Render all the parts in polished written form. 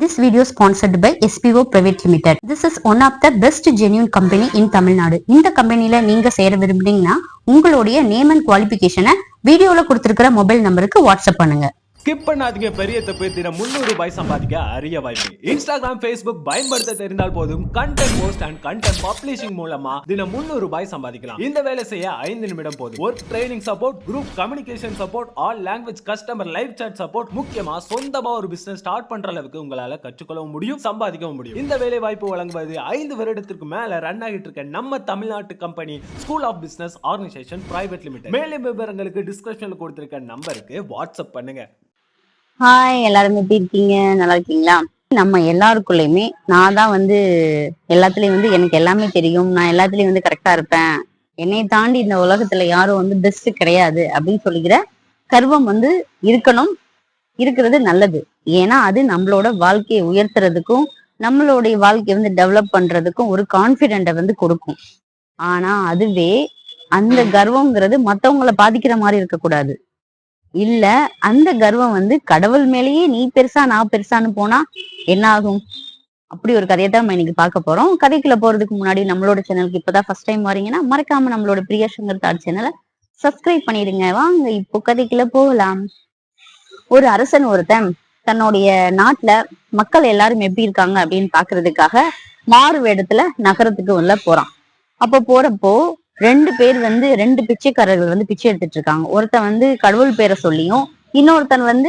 This video is sponsored by SPO Private Limited. This is one of the best genuine company in Tamil Nadu. இந்த கம்பெனில நீங்க சேர விரும்புறீங்கன்னா உங்களுடைய name and குவாலிஃபிகேஷனை வீடியோல கொடுத்திருக்கிற mobile நம்பருக்கு WhatsApp பண்ணுங்க. ஸ்கிப் பண்ணாதீங்க. பெரிய தப்பு. தினம் 300 ரூபாய் சம்பாதிக்க அரிய வாய்ப்பு. இன்ஸ்டாகிராம், ஃபேஸ்புக் பயன்படுத்த தெரிந்தால் போதும் content post and content publishing மூலமா தினம் 300 ரூபாய் சம்பாதிக்கலாம். இந்த வேலை செய்ய 5 நிமிடம் போதும். Work training support, group communication support, all language customer live chat support, முக்கியமா சொந்தமா ஒரு பிசினஸ் ஸ்டார்ட் பண்ற அளவுக்கு உங்களால கற்றுக்கொள்ளவும் முடியும், சம்பாதிக்கவும் முடியும். இந்த வேலை வாய்ப்பு வழங்குவது 5 வருடத்திற்கு மேல ரன் ஆகிட்டு இருக்க நம்ம தமிழ்நாட்டு company school of business organisation private limited. மேலும் விவரங்களுக்கு டிஸ்கிரிப்ஷன்ல கொடுத்திருக்க நம்பருக்கு வாட்ஸ்அப் பண்ணுங்க. ஹாய், எல்லாரும் எப்படி இருக்கீங்க? நல்லா இருக்கீங்களா? நம்ம எல்லாருக்குள்ளயுமே நான் தான் எல்லாத்துலயும் எனக்கு எல்லாமே தெரியும், நான் எல்லாத்துலயும் கரெக்டா இருப்பேன், என்னை தாண்டி இந்த உலகத்துல யாரும் பெஸ்ட் கிடையாது அப்படின்னு சொல்லிக்கிற கர்வம் இருக்கணும். இருக்கிறது நல்லது. ஏன்னா அது நம்மளோட வாழ்க்கையை உயர்த்துறதுக்கும் நம்மளுடைய வாழ்க்கையை டெவலப் பண்றதுக்கும் ஒரு கான்பிடென்ட்டை கொடுக்கும். ஆனா அதுவே அந்த கர்வம்ங்கிறது மத்தவங்களை பாதிக்கிற மாதிரி இருக்கக்கூடாது. இல்ல அந்த கர்வம் கடவுள் மேலேயே நீ பெருசா நான் பெருசான்னு போனா என்ன ஆகும்? அப்படி ஒரு கதையை தான் நம்ம இன்னைக்கு பார்க்க போறோம். கதைக்குள்ள போறதுக்கு முன்னாடி நம்மளோட சேனலுக்கு இப்பதான் ஃபர்ஸ்ட் டைம் வரீங்கன்னா மறக்காம நம்மளோட பிரியா சங்கர் தாட் சேனலை சப்ஸ்கிரைப் பண்ணிடுங்க. வாங்க இப்போ கதைக்குள்ள போகலாம். ஒரு அரசன் ஒருத்தன் தன்னுடைய நாட்டுல மக்கள் எல்லாரும் எப்படி இருக்காங்க அப்படின்னு பாக்குறதுக்காக மாறு வேடத்துல நகரத்துக்கு உள்ள போறான். அப்ப போறப்போ 2 பேர் 2 பிச்சைக்காரர்கள் பிச்சை எடுத்துட்டு இருக்காங்க. ஒருத்தன் கடவுள் பேரை சொல்லியும் இன்னொருத்தன்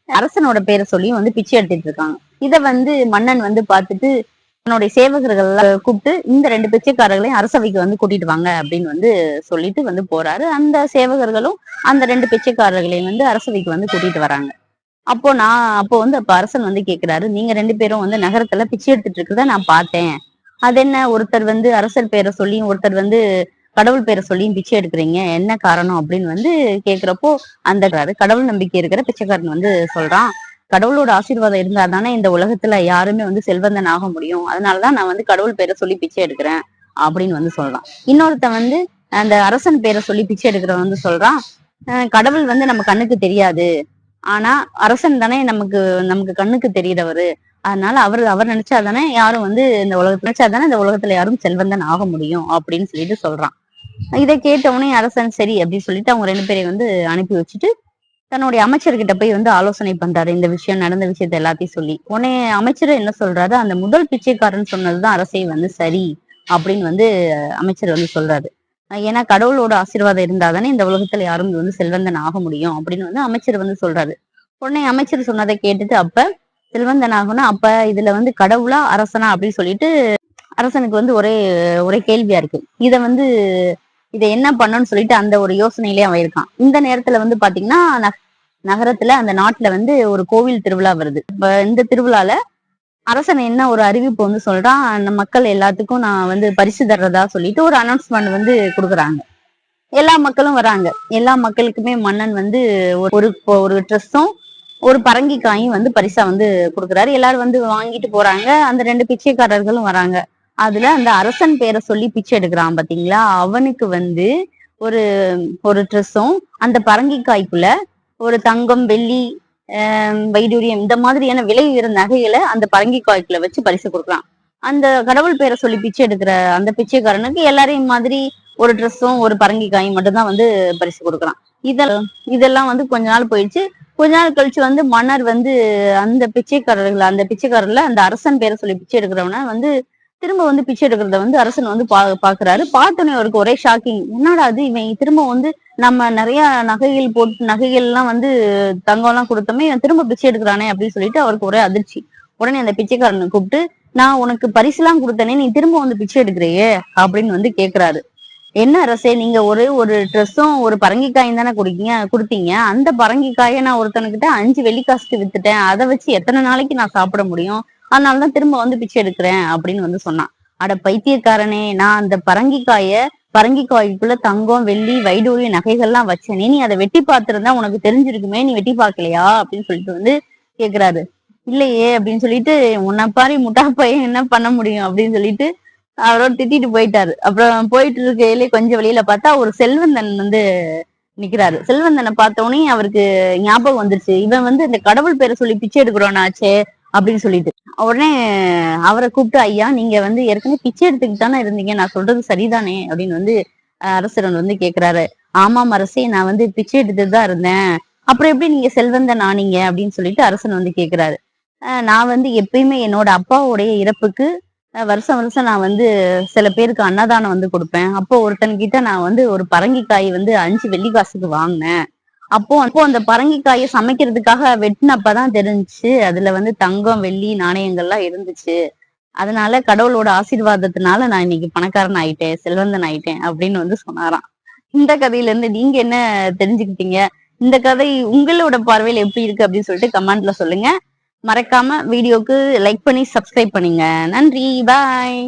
அரசனோட பேரை சொல்லியும் பிச்சை எடுத்துட்டு இருக்காங்க. இத மன்னன் பார்த்துட்டு தன்னுடைய சேவகர்கள் கூப்பிட்டு இந்த 2 பிச்சைக்காரர்களையும் அரசவைக்கு கூட்டிட்டு வாங்க அப்படின்னு சொல்லிட்டு போறாரு. அந்த சேவகர்களும் அந்த 2 பிச்சைக்காரர்களையும் அரசவைக்கு கூட்டிட்டு வராங்க. அப்போ அரசன் கேக்குறாரு, நீங்க 2 பேரும் நகரத்துல பிச்சை எடுத்துட்டு இருக்கிறத நான் பார்த்தேன். அது என்ன, ஒருத்தர் அரசர் பேரை சொல்லியும் ஒருத்தர் கடவுள் பேரை சொல்லியும் பிச்சை எடுக்கிறீங்க, என்ன காரணம் அப்படின்னு கேக்குறப்போ அந்த கடவுள் நம்பிக்கை இருக்கிற பிச்சைக்காரன் சொல்றான், கடவுளோட ஆசீர்வாதம் இருந்தா தானே இந்த உலகத்துல யாருமே செல்வந்தன் ஆக முடியும், அதனாலதான் நான் கடவுள் பேரை சொல்லி பிச்சை எடுக்கிறேன் அப்படின்னு சொல்றான். இன்னொருத்தன் அந்த அரசன் பேரை சொல்லி பிச்சை எடுக்கிறவன் சொல்றான், கடவுள் நம்ம கண்ணுக்கு தெரியாது, ஆனா அரசன் தானே நமக்கு கண்ணுக்கு தெரியறவரு, அதனால அவர் நினைச்சாதானே யாரும் இந்த உலகத்துல யாரும் செல்வந்தன் ஆக முடியும் அப்படின்னு சொல்லிட்டு சொல்றான். இதை கேட்டவுடனே அரசன் சரி அப்படின்னு சொல்லிட்டு அவங்க 2 பேரையும் அனுப்பி வச்சுட்டு தன்னுடைய அமைச்சர்கிட்ட போய் ஆலோசனை பண்றாரு. இந்த விஷயம் நடந்த விஷயத்த எல்லாத்தையும் சொல்லி உடனே அமைச்சர் என்ன சொல்றாரு, அந்த முதல் பிச்சைக்காரன் சொன்னதுதான் அரசை சரி அப்படின்னு அமைச்சர் சொல்றாரு. ஏன்னா கடவுளோட ஆசீர்வாதம் இருந்தாதானே இந்த உலகத்துல யாரும் செல்வந்தன் ஆக முடியும் அப்படின்னு அமைச்சர் சொல்றாரு. உடனே அமைச்சர் சொன்னதை கேட்டுட்டு அப்ப செல்வந்தன் ஆகணும், அப்ப இதுல கடவுளா அரசனா அப்படின்னு சொல்லிட்டு அரசனுக்கு ஒரே கேள்வியா இருக்கு. இதை என்ன பண்ணணும்னு சொல்லிட்டு அந்த ஒரு யோசனையிலே அவன் இருக்கான். இந்த நேரத்துல பாத்தீங்கன்னா நகரத்துல அந்த நாட்டுல ஒரு கோவில் திருவிழா வருது. இந்த திருவிழால அரசன் என்ன ஒரு அறிவிப்பு சொல்றான், அந்த மக்கள் எல்லாத்துக்கும் நான் பரிசு தர்றதா சொல்லிட்டு ஒரு அனௌன்ஸ்மெண்ட் கொடுக்குறாங்க. எல்லா மக்களும் வராங்க. எல்லா மக்களுக்குமே மன்னன் ஒரு ட்ரெஸ்ஸும் ஒரு பரங்கிக்காயும் பரிசா கொடுக்குறாரு. எல்லாரும் வாங்கிட்டு போறாங்க. அந்த 2 பிச்சைக்காரர்களும் வராங்க. அதுல அந்த அரசன் பேரை சொல்லி பிச்சை எடுக்கிறான் பாத்தீங்களா, அவனுக்கு ஒரு ட்ரெஸ்ஸும் அந்த பரங்கிக்காய்க்குள்ள ஒரு தங்கம், வெள்ளி, வைடூரியம் இந்த மாதிரியான விலை உயர்ந்த நகைகளை அந்த பரங்கிக்காய்க்குள்ள வச்சு பரிசு கொடுக்குறான். அந்த கடவுள் பேரை சொல்லி பிச்சை எடுக்கிற அந்த பிச்சைக்காரனுக்கு எல்லாரையும் மாதிரி ஒரு ட்ரெஸ்ஸும் ஒரு பரங்கிக்காயும் மட்டும்தான் பரிசு கொடுக்குறான். இதெல்லாம் கொஞ்ச நாள் போயிடுச்சு. கொஞ்ச நாள் கழிச்சு மன்னர் அந்த பிச்சைக்காரர்ல அந்த அரசன் பேரை சொல்லி பிச்சை எடுக்கிறவன திரும்ப பிச்சை எடுக்கிறத அரசன் பாக்குறாரு. பார்த்தோன்னே அவருக்கு ஒரே ஷாக்கிங், என்னடா அது, இவன் திரும்ப நம்ம நிறைய நகைகள் எல்லாம் தங்கம் எல்லாம் கொடுத்தோமே, இவன் திரும்ப பிச்சை எடுக்கிறானே அப்படின்னு சொல்லிட்டு அவருக்கு ஒரே அதிர்ச்சி. உடனே அந்த பிச்சைக்காரனை கூப்பிட்டு, நான் உனக்கு பரிசுலாம் கொடுத்தனே, நீ திரும்ப பிச்சை எடுக்கிறையே அப்படின்னு கேக்குறாரு. என்ன அரசே, நீங்க ஒரு ட்ரெஸ்ஸும் ஒரு பரங்கிக்காயும் தானே கொடுத்தீங்க, அந்த பரங்கிக்காயை நான் ஒருத்தனுக்கிட்ட 5 வெள்ளிக்காசுக்கு வித்துட்டேன், அதை வச்சு எத்தனை நாளைக்கு நான் சாப்பிட முடியும், அதனாலதான் திரும்ப பிச்சை எடுக்கிறேன் அப்படின்னு சொன்னான். அட பைத்தியக்காரனே, நான் அந்த பரங்கிக்காய்க்குள்ள தங்கம், வெள்ளி, வைடூரிய நகைகள்லாம் வச்சேனே, நீ அதை வெட்டி பார்த்திருந்தா உனக்கு தெரிஞ்சிருக்குமே, நீ வெட்டி பார்க்கலையா அப்படின்னு சொல்லிட்டு கேக்குறாரு. இல்லையே அப்படின்னு சொல்லிட்டு, உன்னை பாரி முட்டா பையன் என்ன பண்ண முடியும் அப்படின்னு சொல்லிட்டு அவரோட திட்டிட்டு போயிட்டாரு. அப்புறம் போயிட்டு இருக்கையிலே கொஞ்சம் வெளியில பார்த்தா ஒரு செல்வந்தன் நிக்கிறாரு. செல்வந்தனை பார்த்தோன்னே அவருக்கு ஞாபகம் வந்துருச்சு, இவன் இந்த கடவுள் பேரை சொல்லி பிச்சை எடுக்கிறோன்னாச்சே, அப்படின்னு சொல்லிட்டு உடனே அவரை கூப்பிட்டு, ஐயா நீங்க வந்து ஏற்கனவே பிச்சை எடுத்துக்கிட்டு தானே இருந்தீங்க, நான் சொல்றது சரிதானே அப்படின்னு வந்து அரசர் வந்து கேக்குறாரு. ஆமாம் அரசே, நான் வந்து பிச்சை எடுத்துட்டு தான் இருந்தேன், அப்புறம் எப்படி நீங்க செல்வந்தன் ஆனீங்க அப்படின்னு சொல்லிட்டு அரசன் வந்து கேக்குறாரு. நான் வந்து எப்பயுமே என்னோட அப்பாவுடைய இறப்புக்கு வருஷம் வருஷம் நான் வந்து சில பேருக்கு அன்னதானம் வந்து கொடுப்பேன். அப்போ ஒருத்தன்கிட்ட நான் வந்து ஒரு பரங்கிக்காய் வந்து 5 வெள்ளி காசுக்கு வாங்கினேன். அப்போ அப்போ அந்த பரங்கிக்காயை சமைக்கிறதுக்காக வெட்டினப்பதான் தெரிஞ்சுச்சு அதுல வந்து தங்கம், வெள்ளி, நாணயங்கள்லாம் இருந்துச்சு. அதனால கடவுளோட ஆசீர்வாதத்தினால நான் இன்னைக்கு பணக்காரன் ஆயிட்டேன், செல்வந்தன் ஆயிட்டேன் அப்படின்னு வந்து சொன்னாராம். இந்த கதையில இருந்து நீங்க என்ன தெரிஞ்சுக்கிட்டீங்க? இந்த கதை உங்களோட பார்வையில எப்படி இருக்கு அப்படின்னு சொல்லிட்டு கமெண்ட்ல சொல்லுங்க. மறக்காம வீடியோக்கு லைக் பண்ணி சப்ஸ்கிரைப் பண்ணுங்க. நன்றி, பாய்.